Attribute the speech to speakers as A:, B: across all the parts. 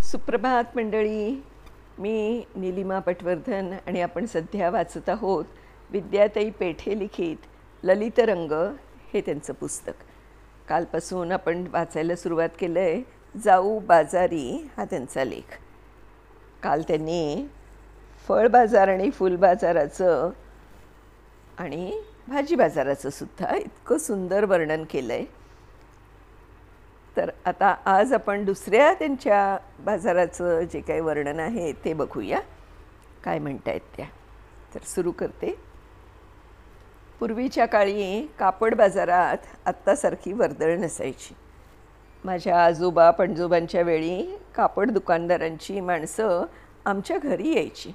A: सुप्रभात मंडळी. मी नीलिमा पटवर्धन आणि आपण सध्या वाचत आहोत विद्याताई पेठे लिखित ललित रंग हे त्यांचं पुस्तक. कालपासून आपण वाचायला सुरुवात केलं आहे. जाऊ बाजारी हा त्यांचा लेख. काल त्यांनी फळ बाजार आणि फुल बाजाराचं आणि भाजी बाजाराचं सुद्धा इतकं सुंदर वर्णन केलं आहे. तर आता आज आपण दुसऱ्या त्यांच्या बाजाराचं जे काही वर्णन आहे ते बघूया, काय म्हणतायत त्या. तर सुरू करते. पूर्वीच्या काळी कापड बाजारात आत्तासारखी वर्दळ नसायची. माझ्या आजोबा पणजोबांच्या वेळी कापड दुकानदारांची माणसं आमच्या घरी यायची.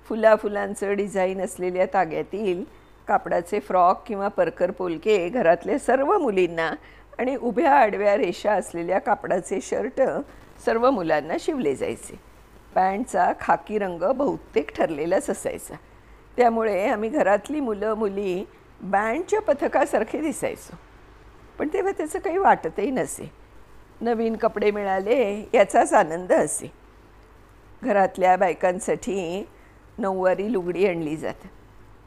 A: फुलांचं डिझाईन असलेल्या ताग्यातील कापडाचे फ्रॉक किंवा परकर पोलके घरातल्या सर्व मुलींना आणि उभ्या आडव्या रेषा असलेल्या कापडाचे शर्ट सर्व मुलांना शिवले जायचे. पॅन्टचा खाकी रंग बहुतेक ठरलेलाच असायचा. त्यामुळे आम्ही घरातली मुलं मुली बँडच्या पथकासारखे दिसायचो. पण तेव्हा त्याचं काही वाटतही नसे. नवीन कपडे मिळाले याचाच आनंद असे. घरातल्या बायकांसाठी नऊवारी लुगडी आणली जात.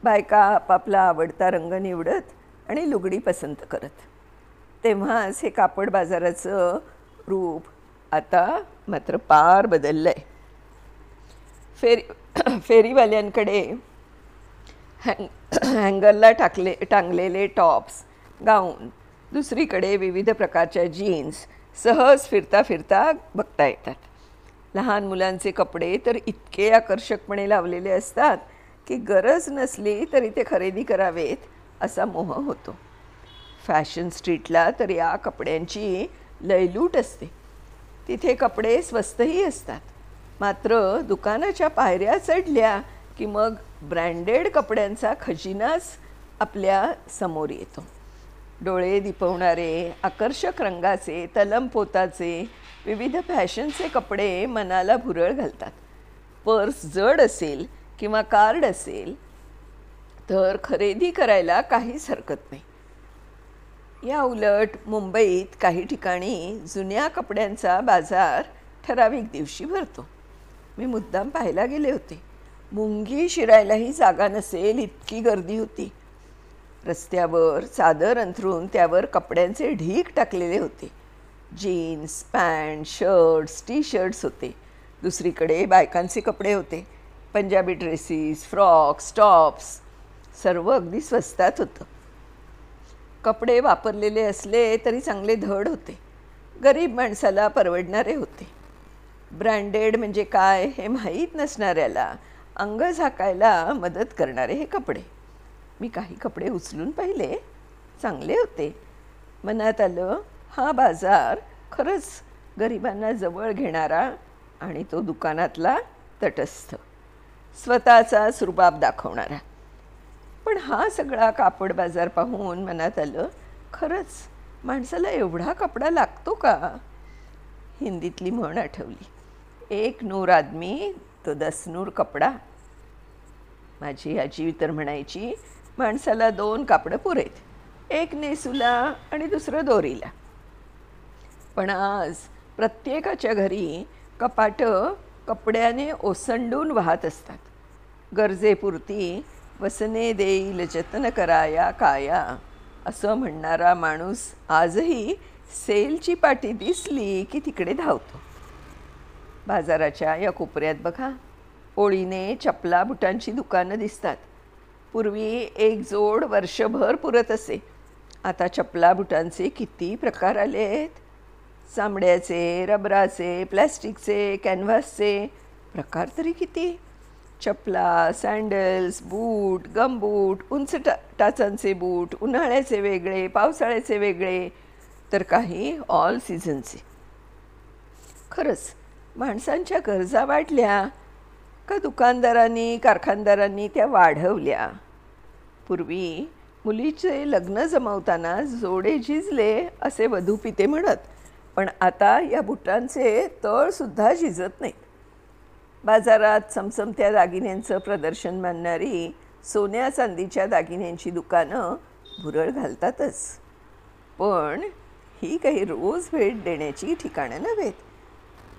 A: बायका आपापला आवडता रंग निवडत आणि लुगडी पसंत करत. तेव्हाच हे कापड बाजाराचं रूप आता मात्र पार बदललं आहे. फेरीवाल्यांकडे हँगरला टांगलेले टॉप्स, गाऊन, दुसरीकडे विविध प्रकारच्या जीन्स सहज फिरता फिरता बघता येतात. लहान मुलांचे कपडे तर इतके आकर्षकपणे लावलेले असतात की गरज नसली तरी ते खरेदी करावेत असा मोह होतो. फॅशन स्ट्रीटला तर या कपड्यांची लयलूट असते. तिथे कपडे स्वस्तही असतात. मात्र दुकानाच्या पायऱ्या चढल्या की मग ब्रँडेड कपड्यांचा खजिनाच आपल्या समोर येतो. डोळे दिपवणारे आकर्षक रंगाचे, तलमपोताचे, विविध फॅशनचे कपडे मनाला भुरळ घालतात. पर्स जड असेल किंवा कार्ड असेल तर खरेदी करायला काहीच हरकत नाही. या उलट मुंबईत काही ठिकाणी जुन्या कपड्यांचा बाजार ठराविक दिवशी भरतो. मी मुद्दाम पाहायला गेले होते. मुंगी शिरायलाही जागा नसेल इतकी गर्दी होती. रस्त्यावर चादर अंथरून त्यावर कपड्यांचे ढीग टाकलेले होते. Jeans, pant, shirts, T shirts होते. दुसरीकडे बायकांचे कपडे होते. पंजाबी ड्रेसेस, फ्रॉक्स, टॉप्स सर्व अगदी स्वस्तात होतं. कपडे वापरलेले असले तरी चांगले धड होते. गरीब माणसाला परवडणारे होते. ब्रँडेड म्हणजे काय हे माहीत नसणाऱ्याला अंग झाकायला मदत करणारे हे कपडे. मी काही कपडे उचलून पाहिले, चांगले होते. मनात आलं हा बाजार खरंच गरिबांना जवळ घेणारा आणि तो दुकानातला तटस्थ, स्वतःचा सुरुबाब दाखवणारा. पण हा सगळा कापड बाजार पाहून मनात आलं खरंच माणसाला एवढा कपडा लागतो का. हिंदीतली म्हण आठवली, एक नूर आदमी तो 10 नूर कपडा. माझी आजी तर म्हणायची माणसाला 2 कापडं पुरेत, एक नेसूला आणि दुसरं दोरीला. पण आज प्रत्येकाच्या घरी कपाटं कपड्याने ओसंडून वाहत असतात. गरजेपुरती वसने देईल जतन कराया काया असं म्हणणारा माणूस आजही सेलची पाटी दिसली की तिकडे धावतो. बाजाराच्या या कोपऱ्यात बघा, ओळीने चपला बुटांची दुकानं दिसतात. पूर्वी एक जोड वर्षभर पुरत असे. आता चपला बुटांचे किती प्रकार आले आहेत. चामड्याचे, रबराचे, प्लॅस्टिकचे, कॅनव्हासचे प्रकार तरी किती. चपला, सँडल्स, बूट, गमबूट, उंच टाचांचे बूट, उन्हाळ्याचे वेगळे, पावसाळ्याचे वेगळे, तर काही ऑल सीझनचे. खरंच माणसांच्या गरजा वाढल्या का दुकानदारांनी कारखानदारांनी त्या वाढवल्या. पूर्वी मुलीचे लग्न जमवताना जोडे झिजले असे वधूपिते म्हणत, पण आता या बुटांचे तळसुद्धा झिजत नाहीत. बाजारात चमचमत्या दागिन्यांचं प्रदर्शन मानणारी सोन्या चांदीच्या दागिन्यांची दुकानं भुरळ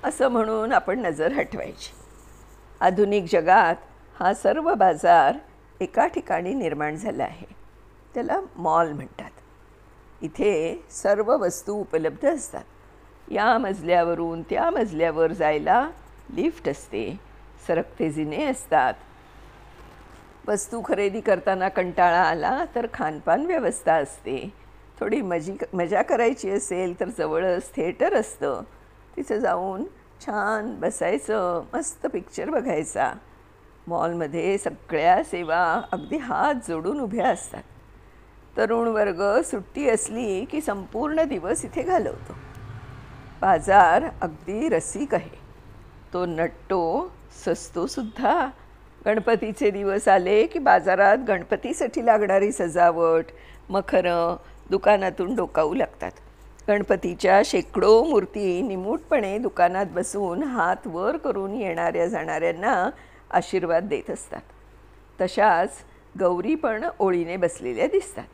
A: असं म्हणून आपण नजर हटवायची. आधुनिक जगात हा सर्व बाजार एका ठिकाणी निर्माण झाला आहे. त्याला मॉल म्हणतात. इथे सर्व वस्तू उपलब्ध असतात. या मजल्यावरून त्या मजल्यावर जायला लिफ्ट असते, सरकते जिने असतात. वस्तू खरेदी करताना कंटाळा आला तर खानपान व्यवस्था असते. थोडी मजा करायची असेल तर जवळच थिएटर असतं. तिथं जाऊन छान बसायचं, मस्त पिक्चर बघायचा. मॉलमध्ये सगळ्या सेवा अगदी हात जोडून उभ्या असतात. तरुण वर्ग सुट्टी असली की संपूर्ण दिवस इथे घालवतो. बाजार अगदी रसिक आहे. तो नटतो, सजतोसुद्धा. गणपतीचे दिवस आले की बाजारात गणपतीसाठी लागणारी सजावट, मखरं दुकानातून डोकावू लागतात. गणपतीच्या शेकडो मूर्ती निमूटपणे दुकानात बसून हात वर करून येणाऱ्या जाणाऱ्यांना आशीर्वाद देत असतात. तशाच गौरी पण ओळीने बसलेल्या दिसतात.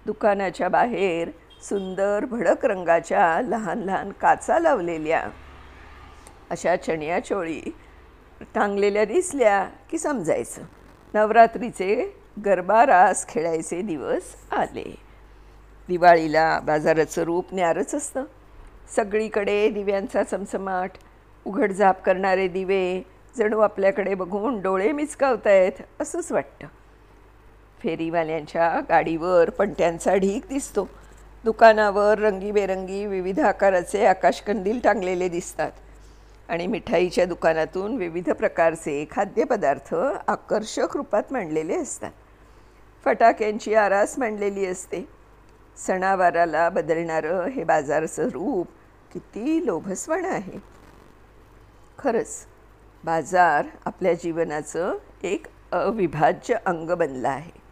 A: दुकानाच्या बाहेर सुंदर भडक रंगाच्या लहान लहान काचा लावलेल्या अशा चणियाचोळी टांगलेल्या दिसल्या की समजायचं नवरात्रीचे गरबा रास खेळायचे दिवस आले. दिवाळीला बाजाराचं रूप न्यारच असतं. सगळीकडे दिव्यांचा चमचमाट, उघडझाप करणारे दिवे जणू आपल्याकडे बघून डोळे मिचकावतायत असंच वाटतं. फेरीवाल्यांच्या गाडीवर पणत्यांचा ढीक दिसतो. दुकानावर रंगीबेरंगी विविध आकाराचे आकाशकंदील टांगलेले दिसतात आणि मिठाईच्या दुकानातून विविध प्रकारचे खाद्यपदार्थ आकर्षक रूपात मांडलेले असतात. फटाक्यांची आरास मांडलेली असते. सणावाराला बदलणारं हे बाजारचं रूप किती लोभसवाणं आहे. खरंच बाजार आपल्या जीवनाचं एक अविभाज्य अंग बनला आहे.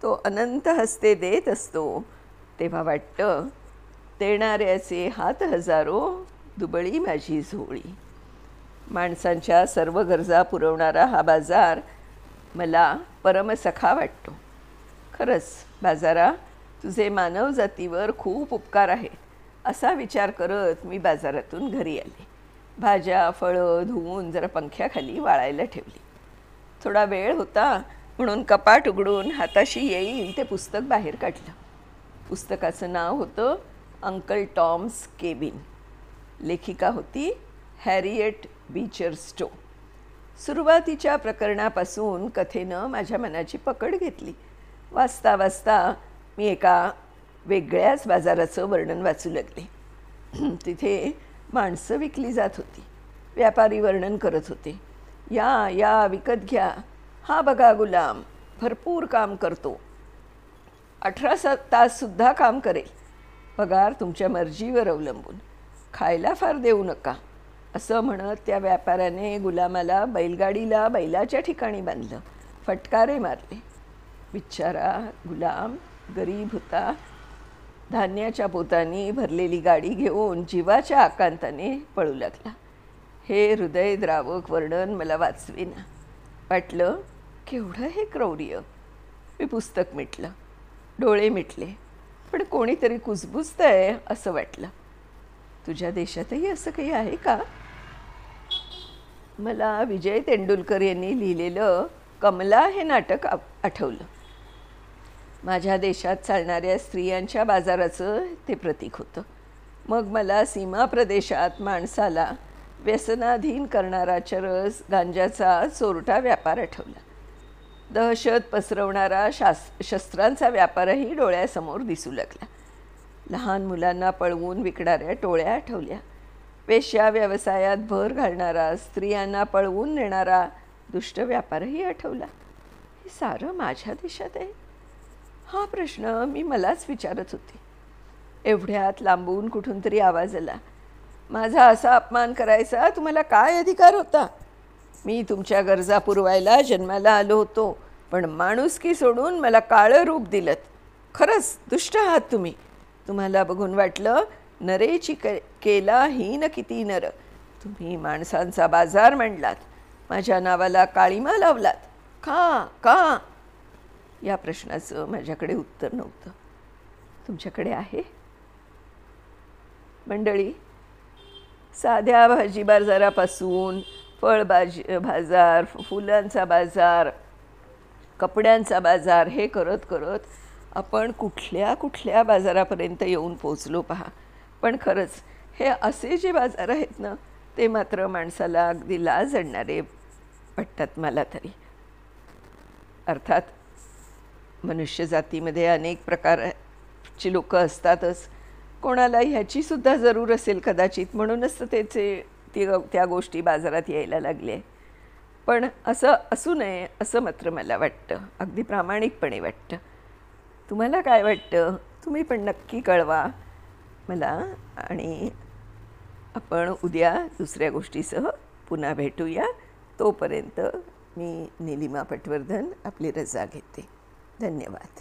A: तो अनंत हस्ते देत असतो तेव्हा वाटतं देणाऱ्याचे हात हजारो, दुबळी माझी झोळी. माणसांच्या सर्व गरजा पुरवणारा हा बाजार मला परमसखा वाटतो. खरंच बाजारा, तुझे मानवजातीवर खूप उपकार आहेत असा विचार करत मी बाजारातून घरी आले. भाज्या फळं धुवून जरा पंख्याखाली वाळायला ठेवली. थोडा वेळ होता म्हणून कपाट उघडून हाताशी येईल ते पुस्तक बाहेर काढलं. पुस्तकाचं नाव होतं अंकल टॉम्स केबिन. लेखिका होती हॅरिएट बीचर स्टो. सुरुवातीच्या प्रकरणापासून कथेनं माझ्या मनाची पकड घेतली. वाचता वाचता मी एका वेगळ्याच बाजाराचं वर्णन वाचू लागले. तिथे माणसं विकली जात होती. व्यापारी वर्णन करत होते. या या विकत घ्या, हा बघा गुलाम भरपूर काम करतो, 18 ताससुद्धा काम करेल, पगार तुमच्या मर्जीवर अवलंबून, खायला फार देऊ नका असं म्हणत त्या व्यापाऱ्याने गुलामाला बैलगाडीला बैलाच्या ठिकाणी बांधलं. फटकारे मारले. बिचारा गुलाम गरीब होता. धान्याच्या पोतांनी भरलेली गाडी घेऊन जीवाच्या आकांताने पळू लागला. हे हृदयद्रावक वर्णन मला वाचवेना. वाटलं केवढं हे क्रौर्य. मी पुस्तक मिटलं, डोळे मिटले, पण कोणीतरी कुजबुजतंय असं वाटलं. तुझ्या देशातही असं काही आहे का? मला विजय तेंडुलकर यांनी लिहिलेलं कमला हे नाटक आठवलं. माझ्या देशात चालणाऱ्या स्त्रियांच्या बाजाराचं ते प्रतीक होतं. मग मला सीमा प्रदेशात माणसाला व्यसनाधीन करणारा चरस गांजाचा चोरटा व्यापार आठवला. दहशत पसरवणारा शस्त्रांचा व्यापारही डोळ्यासमोर दिसू लागला. लहान मुलांना पळवून विकणाऱ्या टोळ्या आठवल्या. वेश्या व्यवसायात भर घालणारा, स्त्रियांना पळवून नेणारा दुष्ट व्यापारही आठवला. हे सारं माझ्या देशात आहे? हा प्रश्न मी मलाच विचारत होते. एवढ्यात लांबून कुठून तरी आवाज आला. माझा असा अपमान करायचा तुम्हाला काय अधिकार होता? मी तुमच्या गरजा पुरवायला जन्माला आलो होतो, पण माणुसकी सोडून मला काळं रूप दिलत. खरंच दुष्ट आहात तुम्ही. तुम्हाला बघून वाटलं नरेची केला हीन किती नर. तुम्ही माणसांचा बाजार मांडलात, माझ्या नावाला काळीमा लावलात. का का? या प्रश्नाचं माझ्याकडे उत्तर नव्हतं. तुमच्याकडे आहे? मंडळी, साध्या भाजी बाजारापासून बाजार, फुलांचा बाजार, कपड्यांचा बाजार हे करत करत आपण कुठल्या कुठल्या बाजारापर्यंत येऊन पोचलो पहा. पण खरंच हे असे जे बाजार आहेत ना, ते मात्र माणसाला अगदी लाज आणणारे वाटतात मला तरी. अर्थात मनुष्य जातीमध्ये अनेक प्रकारची लोकं असतातच. कोणाला ह्याचीसुद्धा जरूर असेल कदाचित, म्हणूनच तर त्या गोष्टी बाजारात यायला लागले. पण असं असू नये असं मात्र मला वाटतं, अगदी प्रामाणिकपणे वाटतं. तुम्हाला काय वाटतं? तुम्ही पण नक्की कळवा मला. आणि आपण उद्या दुसऱ्या गोष्टीसह पुन्हा भेटूया. तोपर्यंत मी नीलिमा पटवर्धन आपली रजा घेते. धन्यवाद.